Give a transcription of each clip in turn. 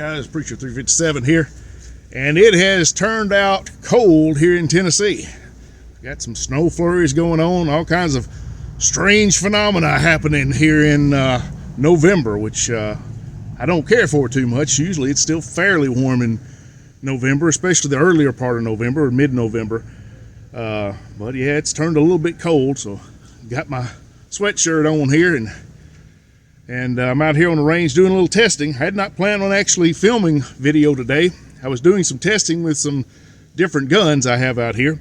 guys, Preacher 357 here, and it has turned out cold here in Tennessee. Got some snow flurries going on, all kinds of strange phenomena happening here in November, which I don't care for too much. Usually it's still fairly warm in November, especially the earlier part of November or mid-November. But yeah, it's turned a little bit cold, so got my sweatshirt on here, and I'm out here on the range doing a little testing. I had not planned on actually filming video today. I was doing some testing with some different guns I have out here,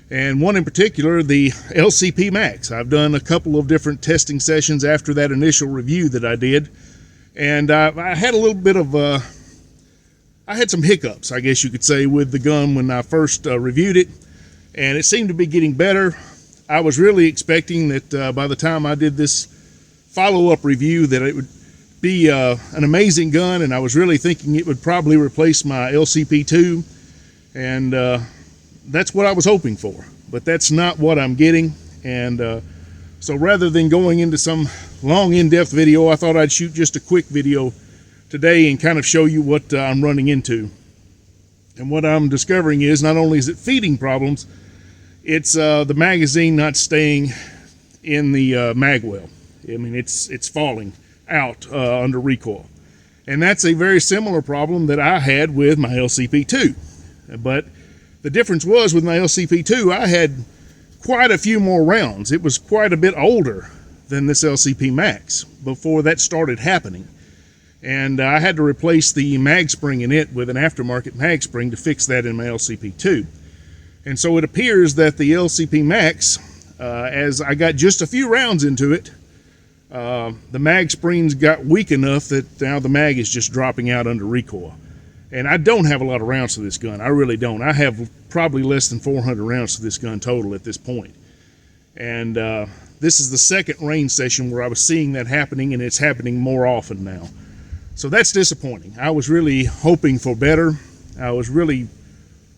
and one in particular, the LCP MAX. I've done a couple of different testing sessions after that initial review that I did, and I had a little bit of I had some hiccups, I guess you could say, with the gun when I first reviewed it, and it seemed to be getting better. I was really expecting that by the time I did this follow-up review that it would be an amazing gun, and I was really thinking it would probably replace my LCP2, and that's what I was hoping for, but that's not what I'm getting. And so rather than going into some long in-depth video, I thought I'd shoot just a quick video today and kind of show you what I'm running into. And what I'm discovering is not only is it feeding problems, it's the magazine not staying in the mag well. I mean, it's falling out under recoil. And that's a very similar problem that I had with my LCP2. But the difference was with my LCP2, I had quite a few more rounds. It was quite a bit older than this LCP MAX before that started happening. And I had to replace the mag spring in it with an aftermarket mag spring to fix that in my LCP2. And so it appears that the LCP MAX, as I got just a few rounds into it, the mag springs got weak enough that now the mag is just dropping out under recoil. And I don't have a lot of rounds to this gun. I really don't. I have probably less than 400 rounds to this gun total at this point. And this is the second range session where I was seeing that happening, and it's happening more often now. So that's disappointing. I was really hoping for better. I was really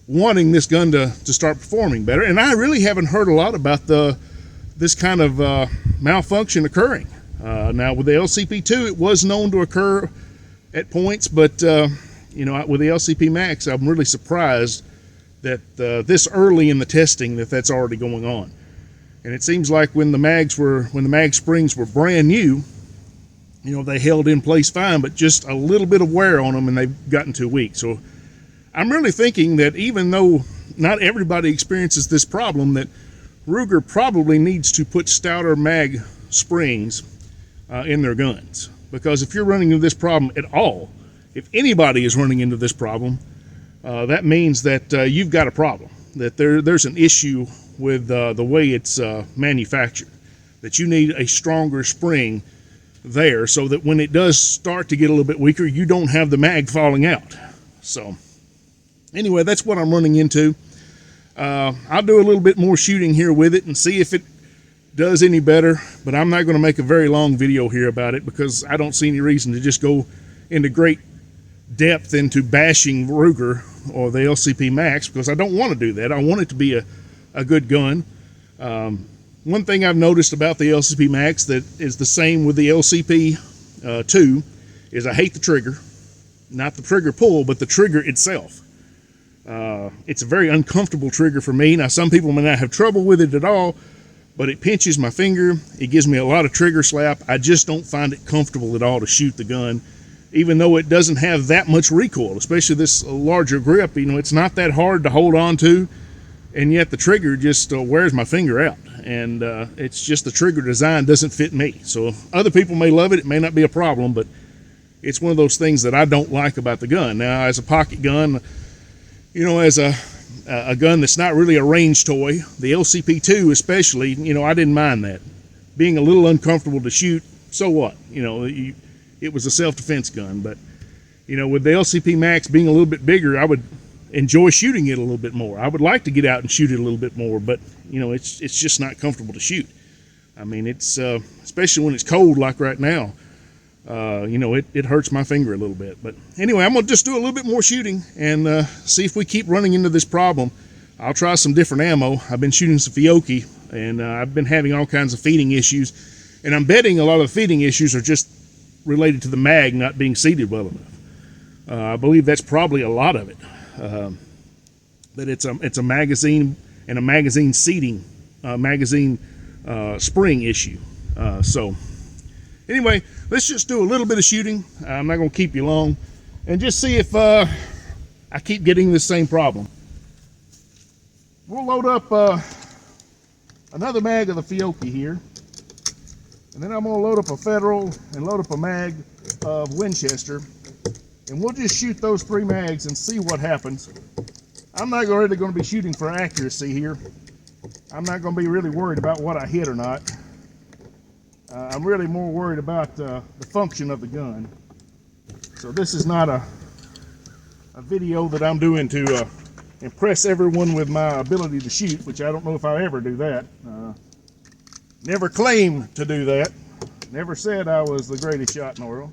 wanting this gun to start performing better, and I really haven't heard a lot about this kind of malfunction occurring. Now with the LCP2, it was known to occur at points, but you know, with the LCP MAX, I'm really surprised that this early in the testing that's already going on. And it seems like when the mag springs were brand new, you know, they held in place fine, but just a little bit of wear on them and they've gotten too weak. So I'm really thinking that even though not everybody experiences this problem, that Ruger probably needs to put stouter mag springs in their guns. Because if you're running into this problem at all, if anybody is running into this problem, that means that you've got a problem, that there's an issue with the way it's manufactured, that you need a stronger spring there so that when it does start to get a little bit weaker, you don't have the mag falling out. So anyway, that's what I'm running into. I'll do a little bit more shooting here with it and see if it does any better, but I'm not going to make a very long video here about it because I don't see any reason to just go into great depth into bashing Ruger or the LCP MAX, because I don't want to do that. I want it to be a good gun. One thing I've noticed about the LCP MAX that is the same with the LCP2 is I hate the trigger. Not the trigger pull, but the trigger itself. It's a very uncomfortable trigger for me. Now, some people may not have trouble with it at all, but it pinches my finger. It gives me a lot of trigger slap. I just don't find it comfortable at all to shoot the gun, even though it doesn't have that much recoil, especially this larger grip. You know, it's not that hard to hold on to, and yet the trigger just wears my finger out. And it's just the trigger design doesn't fit me. So other people may love it. It may not be a problem, but it's one of those things that I don't like about the gun. Now, as a pocket gun, you know, as a gun that's not really a range toy, the LCP2 especially, you know, I didn't mind that. Being a little uncomfortable to shoot, so what? You know, it was a self-defense gun. But, you know, with the LCP MAX being a little bit bigger, I would enjoy shooting it a little bit more. I would like to get out and shoot it a little bit more, but, you know, it's just not comfortable to shoot. I mean, it's, especially when it's cold like right now, you know, it hurts my finger a little bit. But anyway, I'm going to just do a little bit more shooting and see if we keep running into this problem. I'll try some different ammo. I've been shooting some Fiocchi, and I've been having all kinds of feeding issues. And I'm betting a lot of the feeding issues are just related to the mag not being seated well enough. I believe that's probably a lot of it. But it's a magazine and a magazine seating, magazine spring issue. So anyway, let's just do a little bit of shooting. I'm not going to keep you long, and just see if I keep getting this same problem. We'll load up another mag of the Fiocchi here, and then I'm going to load up a Federal and load up a mag of Winchester, and we'll just shoot those 3 mags and see what happens. I'm not really going to be shooting for accuracy here. I'm not going to be really worried about what I hit or not. I'm really more worried about the function of the gun. So this is not a video that I'm doing to impress everyone with my ability to shoot, which I don't know if I ever do that. Never claimed to do that. Never said I was the greatest shot in the world.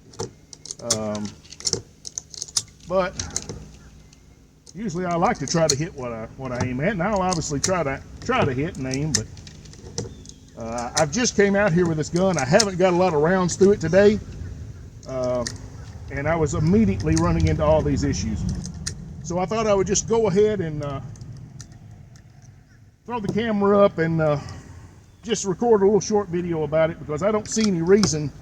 But usually I like to try to hit what I aim at, and I'll obviously try to hit and aim. But I've just came out here with this gun. I haven't got a lot of rounds through it today, and I was immediately running into all these issues. So I thought I would just go ahead and throw the camera up and just record a little short video about it, because I don't see any reason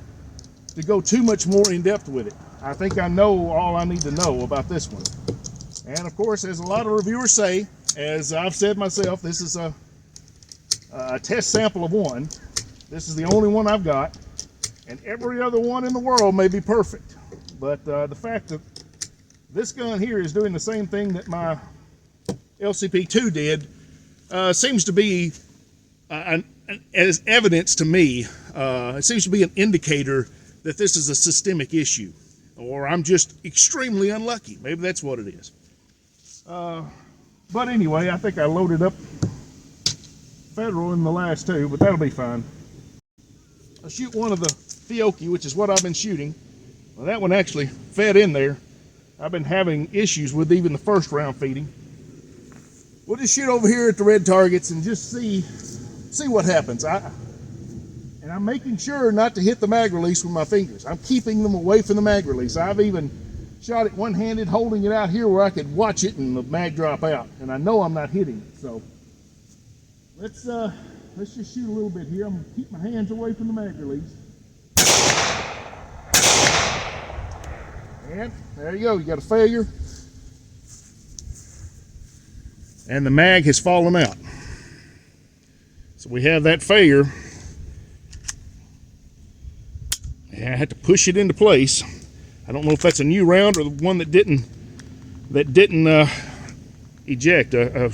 to go too much more in depth with it. I think I know all I need to know about this one. And of course, as a lot of reviewers say, as I've said myself, this is a test sample of one. This is the only one I've got, and every other one in the world may be perfect. But the fact that this gun here is doing the same thing that my LCP2 did seems to be as evidence to me. It seems to be an indicator that this is a systemic issue, or I'm just extremely unlucky. Maybe that's what it is. But anyway, I think I loaded up Federal in the last 2, but that'll be fine. I'll shoot one of the Fiocchi, which is what I've been shooting. Well, that one actually fed in there. I've been having issues with even the first round feeding. We'll just shoot over here at the red targets and just see what happens. And I'm making sure not to hit the mag release with my fingers. I'm keeping them away from the mag release. I've even shot it one-handed, holding it out here where I could watch it and the mag drop out. And I know I'm not hitting it. So let's just shoot a little bit here. I'm gonna keep my hands away from the mag release. And there you go, you got a failure. And the mag has fallen out. So we have that failure. And I had to push it into place. I don't know if that's a new round or the one that didn't eject, a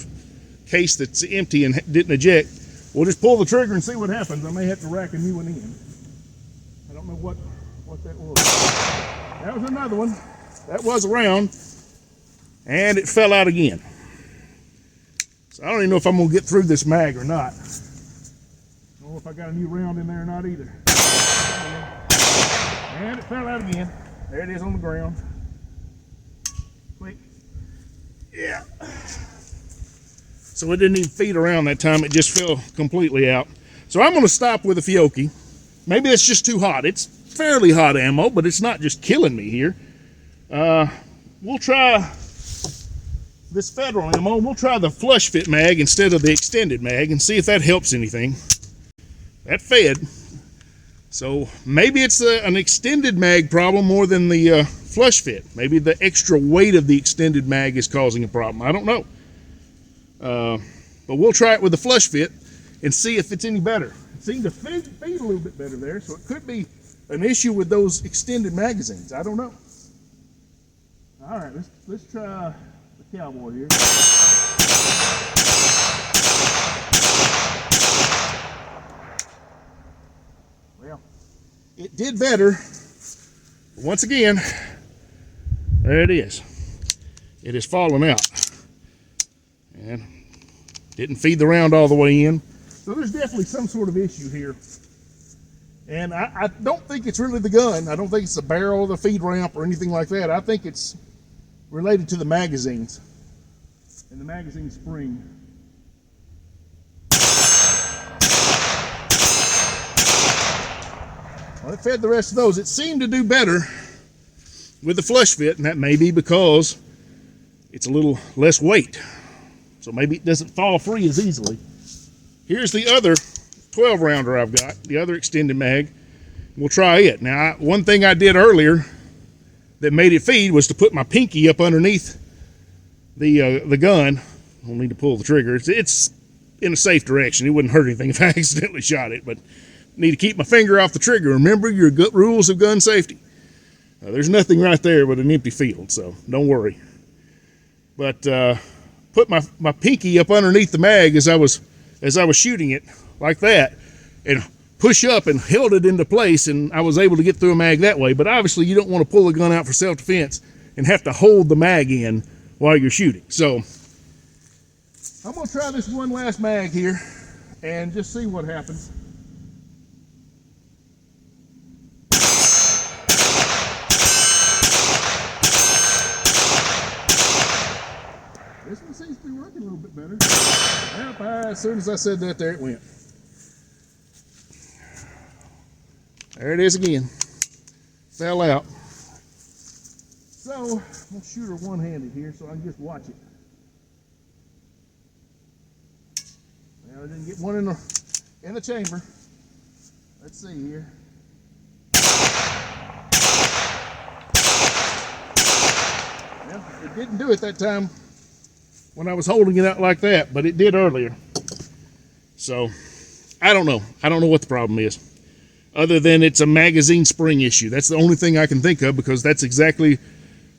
case that's empty and didn't eject. We'll just pull the trigger and see what happens. I may have to rack a new one in. I don't know what that was. That was another one. That was a round, and it fell out again. So I don't even know if I'm gonna get through this mag or not. I don't know if I got a new round in there or not either. And it fell out again. There it is on the ground. Quick. Yeah. So it didn't even feed around that time. It just fell completely out. So I'm going to stop with a Fiocchi. Maybe it's just too hot. It's fairly hot ammo, but it's not just killing me here. We'll try this Federal ammo. We'll try the flush fit mag instead of the extended mag and see if that helps anything. That fed. So maybe it's an extended mag problem more than the flush fit. Maybe the extra weight of the extended mag is causing a problem. I don't know. But we'll try it with the flush fit and see if it's any better. It seemed to feed a little bit better there, so it could be an issue with those extended magazines. I don't know. All right, let's try the Cowboy here. Well, it did better. But once again, there it is. It has fallen out. And didn't feed the round all the way in. So there's definitely some sort of issue here. And I don't think it's really the gun. I don't think it's the barrel or the feed ramp or anything like that. I think it's related to the magazines and the magazine spring. Well, it fed the rest of those. It seemed to do better with the flush fit, and that may be because it's a little less weight. So maybe it doesn't fall free as easily. Here's the other 12 rounder I've got, the other extended mag. We'll try it. Now, one thing I did earlier that made it feed was to put my pinky up underneath the gun. I don't need to pull the trigger. It's in a safe direction. It wouldn't hurt anything if I accidentally shot it, but need to keep my finger off the trigger. Remember your rules of gun safety. There's nothing right there but an empty field, so don't worry. But put my pinky up underneath the mag as I was shooting it like that, and push up and held it into place, and I was able to get through a mag that way. But obviously you don't want to pull the gun out for self-defense and have to hold the mag in while you're shooting. So I'm going to try this one last mag here and just see what happens. This one seems to be working a little bit better. Yep, as soon as I said that, there it went. There it is again. Fell out. So I'm going to shoot her one-handed here so I can just watch it. Now I didn't get one in the chamber. Let's see here. Well, it didn't do it that time when I was holding it out like that, but it did earlier. So I don't know. I don't know what the problem is, other than it's a magazine spring issue. That's the only thing I can think of, because that's exactly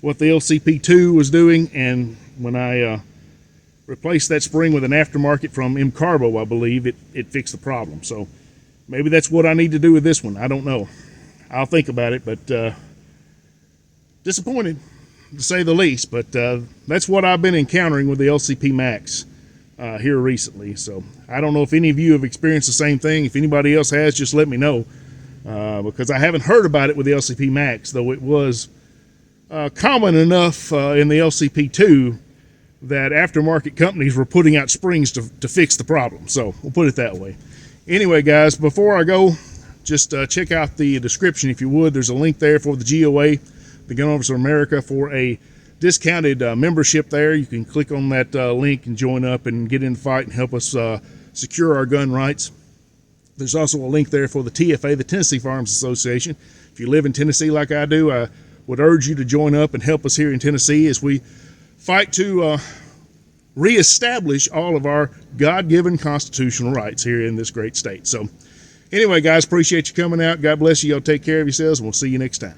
what the LCP2 was doing. And when I replaced that spring with an aftermarket from M Carbo, I believe it fixed the problem. So maybe that's what I need to do with this one. I don't know. I'll think about it, but disappointed, to say the least. But that's what I've been encountering with the LCP MAX here recently. So I don't know if any of you have experienced the same thing. If anybody else has, just let me know, because I haven't heard about it with the LCP MAX, though it was common enough in the LCP2 that aftermarket companies were putting out springs to fix the problem. So we'll put it that way. Anyway, guys, before I go, just check out the description if you would. There's a link there for the GOA, the Gun Owners of America, for a discounted membership there. You can click on that link and join up and get in the fight and help us secure our gun rights. There's also a link there for the TFA, the Tennessee Firearms Association. If you live in Tennessee like I do, I would urge you to join up and help us here in Tennessee as we fight to reestablish all of our God-given constitutional rights here in this great state. So anyway, guys, appreciate you coming out. God bless you. Y'all take care of yourselves, and we'll see you next time.